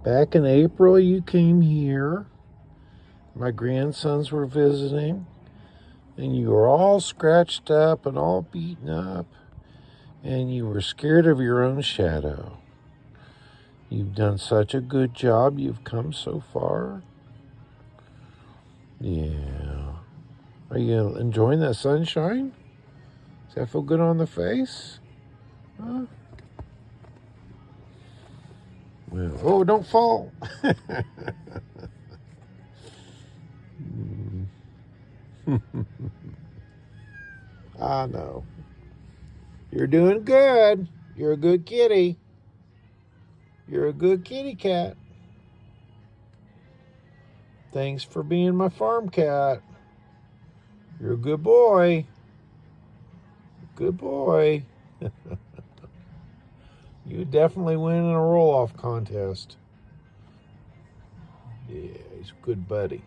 Back in April, you came here. My grandsons were visiting, and you were all scratched up and all beaten up, and you were scared of your own shadow. You've done such a good job. You've come so far. Yeah. Are you enjoying that sunshine? Does that feel good on the face? Huh? Well, oh, don't fall. I know. You're doing good. You're a good kitty. You're a good kitty cat. Thanks for being my farm cat. You're a good boy. Good boy. You definitely win in a roll-off contest. Yeah, he's a good buddy.